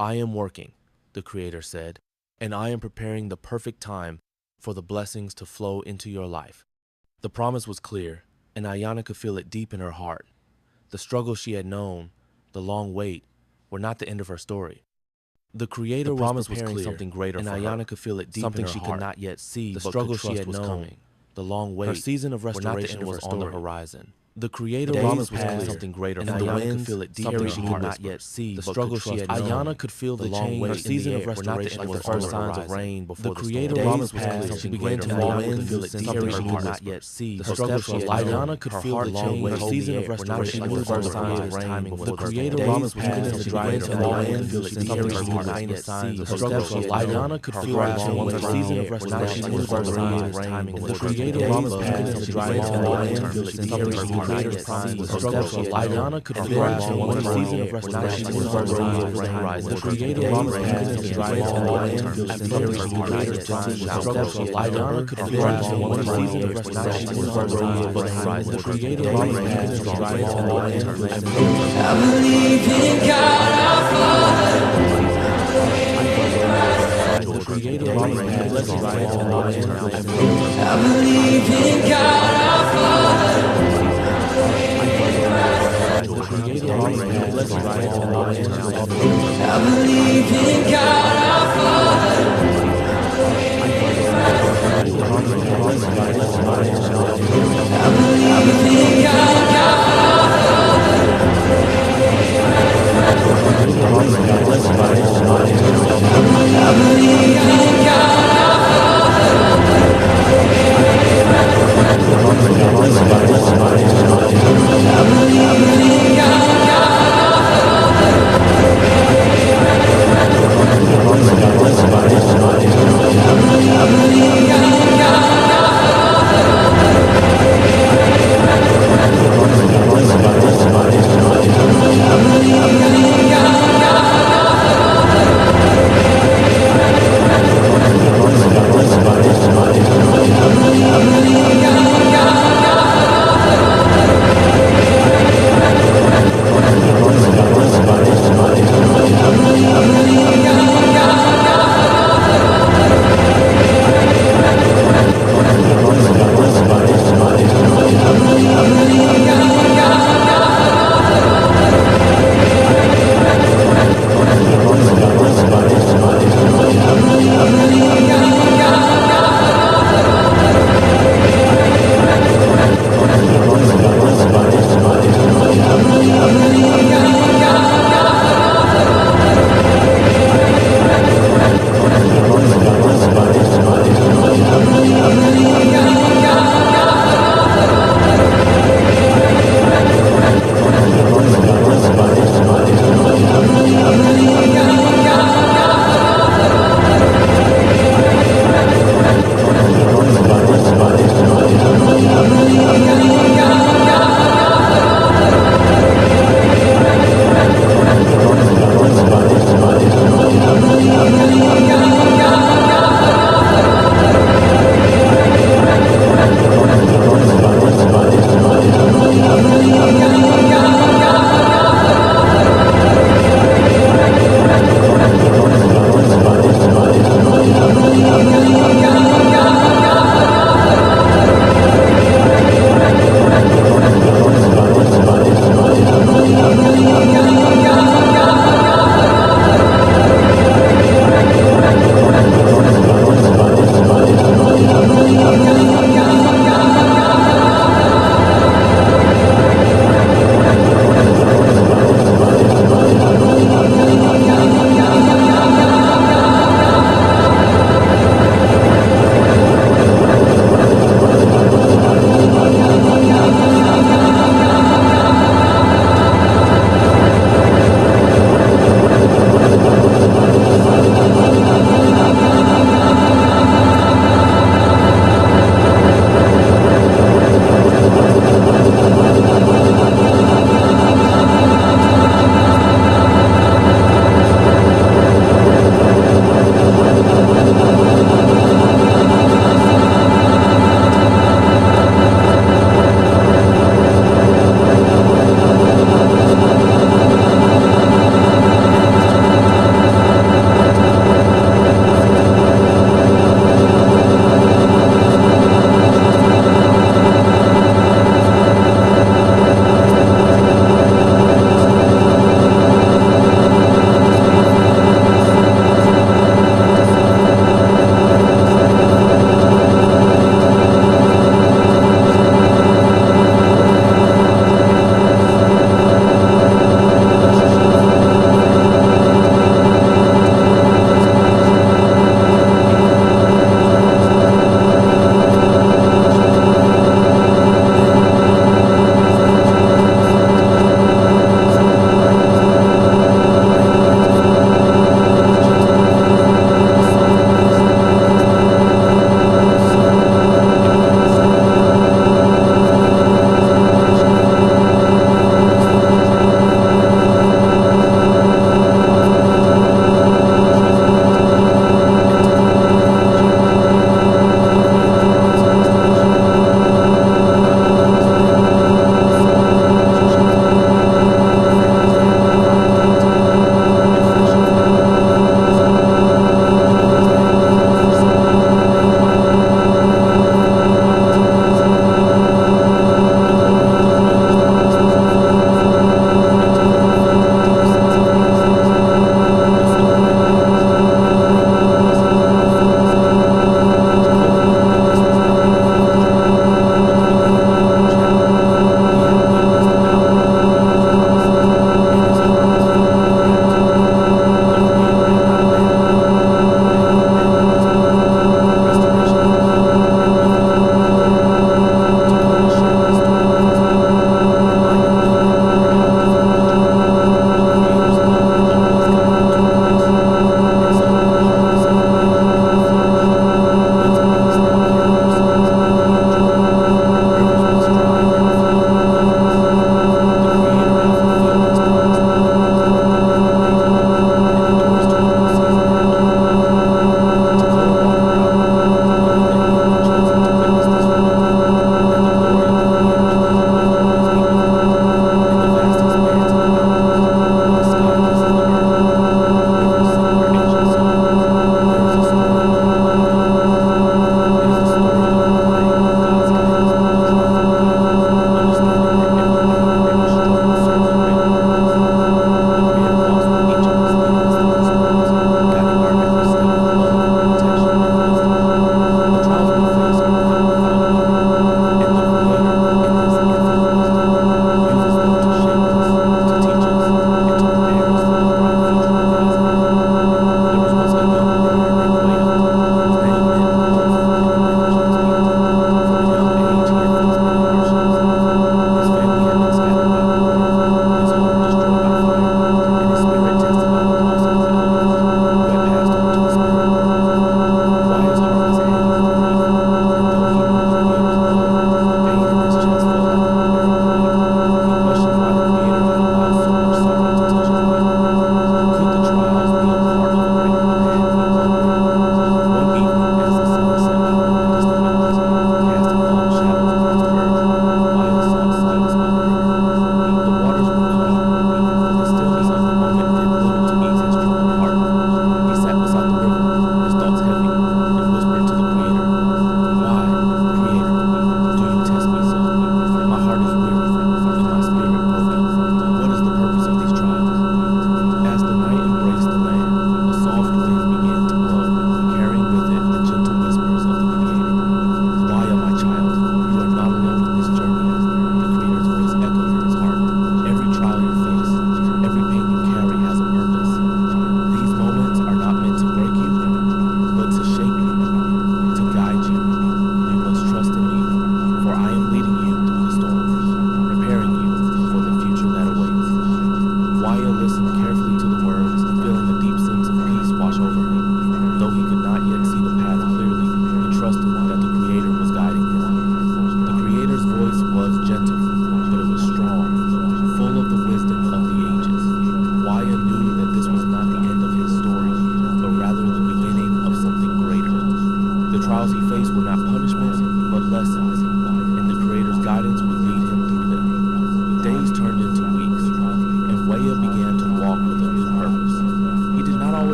I am working, the Creator said, and I am preparing the perfect time for the blessings to flow into your life. The promise was clear, and Ayana could feel it deep in her heart. The struggles she had known, the long wait, were not the end of her story. The Creator was preparing something greater for her, and Ayana could feel it deep in her heart. Something she could not yet see, the struggle she had known, the long wait, her season of restoration was on the horizon. The Creator was preparing something greater for her, and Ayana could feel it deep in her heart. Something she could not yet see, the struggle she had known. Ayana could feel the long wait. Her season of restoration was the first signs of rain before the Creator promise was clear. She began to fall in, feel it deep in her heart. She could not yet see, the struggle she had known. Ayana could feel the long wait. Her season of restoration was the first signs of rain before the Creator promise was clear. She began to fall in, feel it deep in her heart. She could not yet see, the struggle she had known. Ayana could feel the long wait. Her season of restoration was the first signs of rain before the Creator promise was clear. She began to fall in, feel it deep in her heart. The struggle she had Ayana could feel one season of restoration was the first signs of rain. The Creator promised to drive on the land and feel her Creator's signs. The struggle she had Ayana could feel one season of restoration was the first signs of rain. The Creator promised to drive on the land and feel her. I believe in God our Father. The Creator promised to drive on the land and feel her. I believe in God our Father. I believe in God our Father. I believe in God I believe in God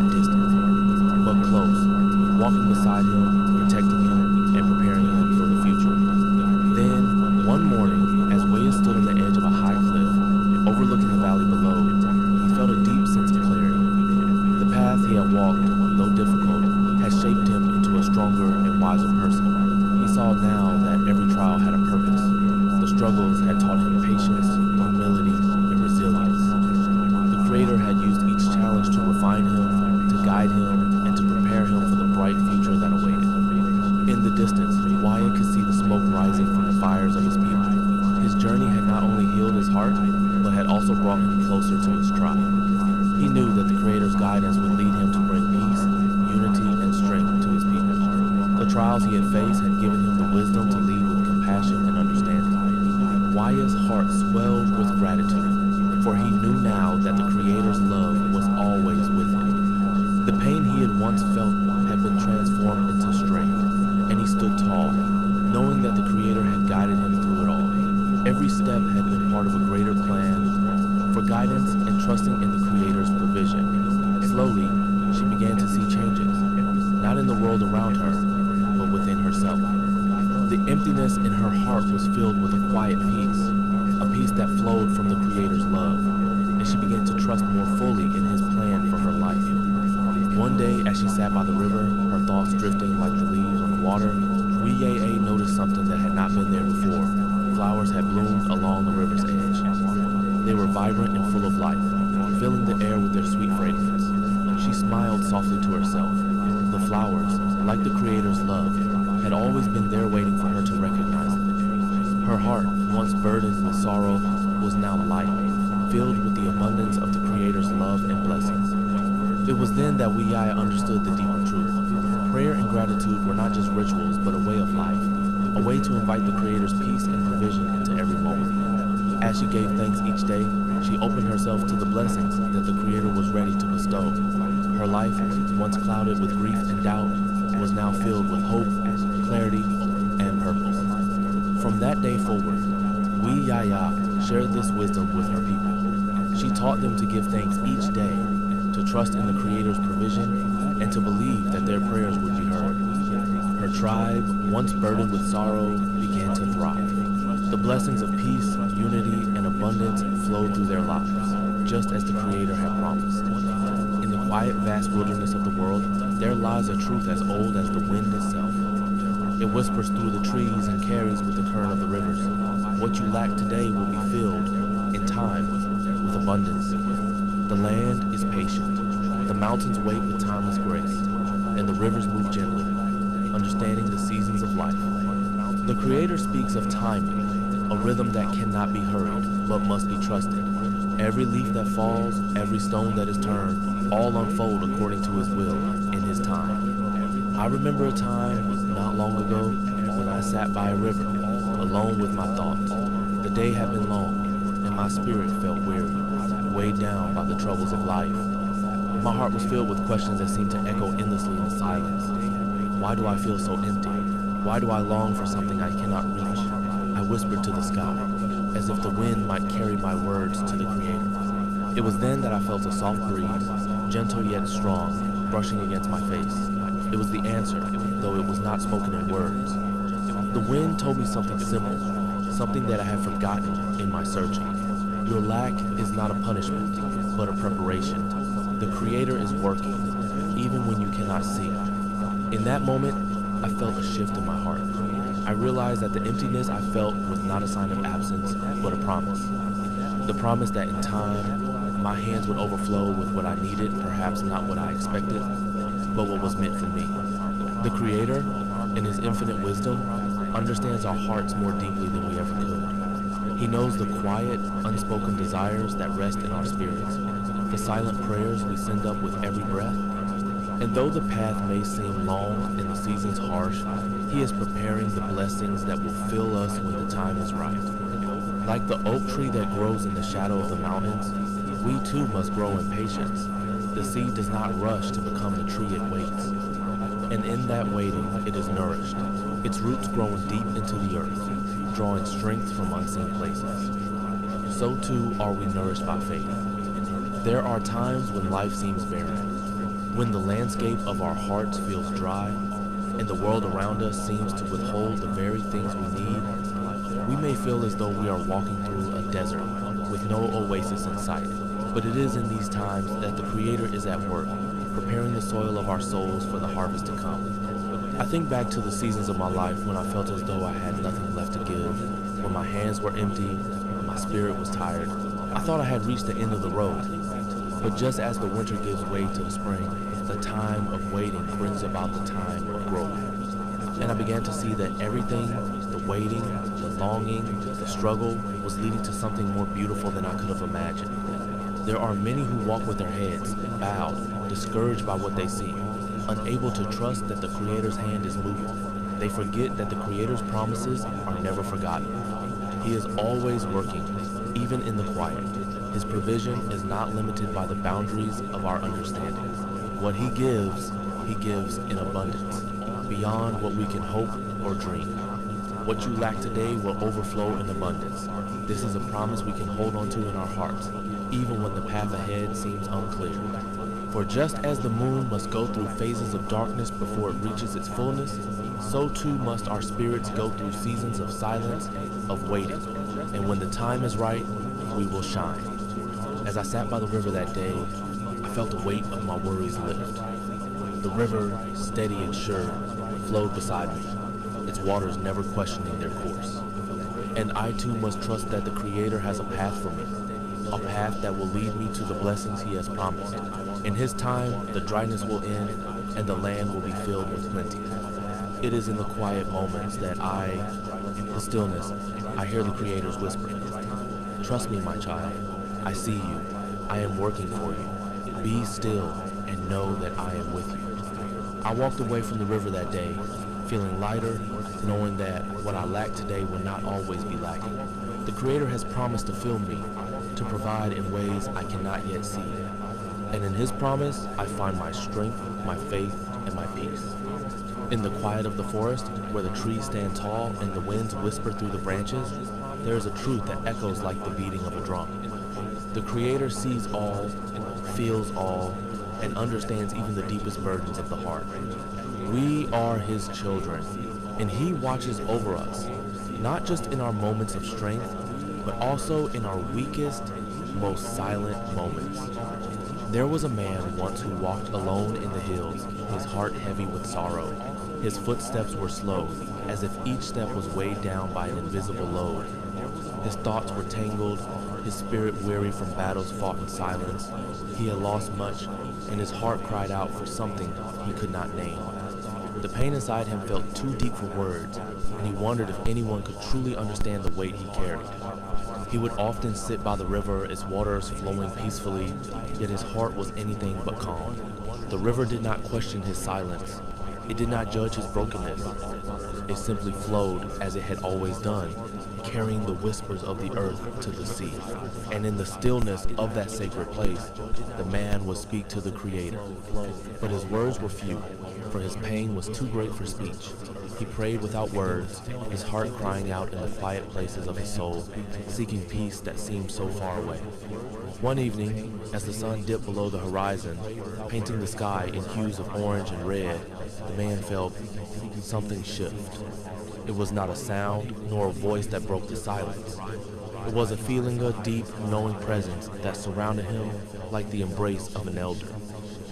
not distant, but close, walking beside him, protecting him, and preparing him for the future. Then, one morning, as Waya stood on the edge of a high cliff, overlooking the valley below, he felt a deep sense of clarity. The path he had walked, though difficult, had shaped him into a stronger and wiser person. He saw now that every trial had a purpose. The struggles had taught him patience, humility, and resilience. The Creator had used each challenge to refine him, to guide him, and to prepare him for the bright future that awaited. In the distance, Wyatt could see the smoke rising from the fires of his people. His journey had not only healed his heart, but had also brought him closer to his tribe. He knew that the Creator's guidance would lead him to bring peace, unity, and strength to his people. The trials he had faced had given him the wisdom to lead with compassion and understanding. Wyatt's heart swelled with gratitude, for he knew now that the Creator's love was always with him. The pain he had once felt had been transformed into strength, and he stood tall, knowing that the Creator had guided him through it all. Every step had been part of a greater plan for guidance and trusting in the Creator's provision. Slowly, she began to see changes, not in the world around her, but within herself. The emptiness in her heart was filled with a quiet peace, a peace that flowed from the Creator's love, and she began to trust more fully in His plan for her life. One day, as she sat by the river, her thoughts drifting like the leaves on the water, Wee noticed something that had not been there before. Flowers had bloomed along the river's edge. They were vibrant and full of life, filling the air with their sweet fragrance. She smiled softly to herself. The flowers, like the Creator's love, had always been there waiting for her to recognize them. Her heart, once burdened with sorrow, was now light, filled with the abundance of the Creator's love and blessings. It was then that Wiyaya understood the deeper truth. Prayer and gratitude were not just rituals, but a way of life, a way to invite the Creator's peace and provision into every moment. As she gave thanks each day, she opened herself to the blessings that the Creator was ready to bestow. Her life, once clouded with grief and doubt, was now filled with hope, clarity, and purpose. From that day forward, Wiyaya shared this wisdom with her people. She taught them to give thanks each day, to trust in the Creator's provision, and to believe that their prayers would be heard. Her tribe, once burdened with sorrow, began to thrive. The blessings of peace, unity, and abundance flowed through their lives, just as the Creator had promised. In the quiet, vast wilderness of the world, there lies a truth as old as the wind itself. It whispers through the trees and carries with the current of the rivers. What you lack today will be filled, in time, with abundance. The land is patient. The mountains wait with timeless grace, and the rivers move gently, understanding the seasons of life. The Creator speaks of timing, a rhythm that cannot be hurried, but must be trusted. Every leaf that falls, every stone that is turned, all unfold according to His will, in His time. I remember a time, not long ago, when I sat by a river, alone with my thoughts. The day had been long, and my spirit felt weary, weighed down by the troubles of life. My heart was filled with questions that seemed to echo endlessly in the silence. Why do I feel so empty? Why do I long for something I cannot reach? I whispered to the sky, as if the wind might carry my words to the Creator. It was then that I felt a soft breeze, gentle yet strong, brushing against my face. It was the answer, though it was not spoken in words. The wind told me something simple, something that I had forgotten in my searching. Your lack is not a punishment, but a preparation. The Creator is working, even when you cannot see. In that moment, I felt a shift in my heart. I realized that the emptiness I felt was not a sign of absence, but a promise. The promise that in time, my hands would overflow with what I needed, perhaps not what I expected, but what was meant for me. The Creator, in His infinite wisdom, understands our hearts more deeply than we ever could. He knows the quiet, unspoken desires that rest in our spirits, the silent prayers we send up with every breath. And though the path may seem long and the seasons harsh, He is preparing the blessings that will fill us when the time is right. Like the oak tree that grows in the shadow of the mountains, we too must grow in patience. The seed does not rush to become the tree it waits. And in that waiting, it is nourished, its roots growing deep into the earth, drawing strength from unseen places. So too are we nourished by faith. There are times when life seems barren, When the landscape of our hearts feels dry and the world around us seems to withhold the very things we need, we may feel as though we are walking through a desert with no oasis in sight. But it is in these times that the Creator is at work, preparing the soil of our souls for the harvest to come. I think back to the seasons of my life when I felt as though I had nothing left to give, when my hands were empty and my spirit was tired. I thought I had reached the end of the road. But just as the winter gives way to the spring, the time of waiting brings about the time of growth. And I began to see that everything, the waiting, the longing, the struggle, was leading to something more beautiful than I could have imagined. There are many who walk with their heads bowed, discouraged by what they see, unable to trust that the Creator's hand is moving. They forget that the Creator's promises are never forgotten. He is always working, even in the quiet. His provision is not limited by the boundaries of our understanding. What He gives in abundance, beyond what we can hope or dream. What you lack today will overflow in abundance. This is a promise we can hold on to in our hearts, even when the path ahead seems unclear. For just as the moon must go through phases of darkness before it reaches its fullness, so too must our spirits go through seasons of silence, of waiting. And when the time is right, we will shine. As I sat by the river that day, I felt the weight of my worries lift. The river, steady and sure, flowed beside me, its waters never questioning their course. And I too must trust that the Creator has a path for me, a path that will lead me to the blessings He has promised. In His time, the dryness will end and the land will be filled with plenty. It is in the quiet moments that in the stillness, I hear the Creator's whisper. Trust me, my child. I see you. I am working for you. Be still and know that I am with you. I walked away from the river that day, feeling lighter, knowing that what I lack today will not always be lacking. The Creator has promised to fill me, to provide in ways I cannot yet see. And in His promise, I find my strength, my faith, and my peace. In the quiet of the forest, where the trees stand tall and the winds whisper through the branches, there is a truth that echoes like the beating of a drum. The Creator sees all, feels all, and understands even the deepest burdens of the heart. We are His children, and He watches over us, not just in our moments of strength, but also in our weakest, most silent moments. There was a man once who walked alone in the hills, his heart heavy with sorrow. His footsteps were slow, as if each step was weighed down by an invisible load. His thoughts were tangled, his spirit weary from battles fought in silence. He had lost much, and his heart cried out for something he could not name. The pain inside him felt too deep for words, and he wondered if anyone could truly understand the weight he carried. He would often sit by the river, its waters flowing peacefully, yet his heart was anything but calm. The river did not question his silence. It did not judge his brokenness. It simply flowed as it had always done, carrying the whispers of the earth to the sea. And in the stillness of that sacred place, the man would speak to the Creator. But his words were few, for his pain was too great for speech. He prayed without words, his heart crying out in the quiet places of his soul, seeking peace that seemed so far away. One evening, as the sun dipped below the horizon, painting the sky in hues of orange and red, the man felt something shift. It was not a sound, nor a voice that broke the silence. It was a feeling of deep, knowing presence that surrounded him like the embrace of an elder.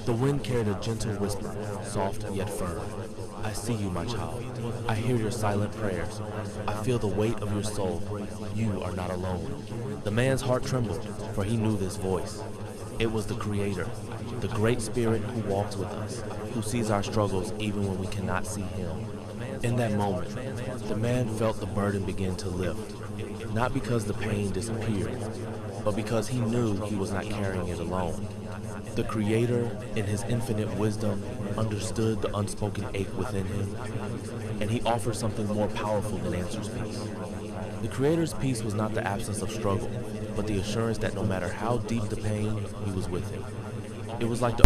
The wind carried a gentle whisper, soft yet firm. I see you, my child. I hear your silent prayers. I feel the weight of your soul. You are not alone. The man's heart trembled, for he knew this voice. It was the Creator, the Great Spirit who walks with us, who sees our struggles even when we cannot see Him. In that moment, the man felt the burden begin to lift, not because the pain disappeared, but because he knew he was not carrying it alone. The Creator, in His infinite wisdom, understood the unspoken ache within him, and He offered something more powerful than answers peace. The Creator's peace was not the absence of struggle, but the assurance that no matter how deep the pain, He was with him. It was like the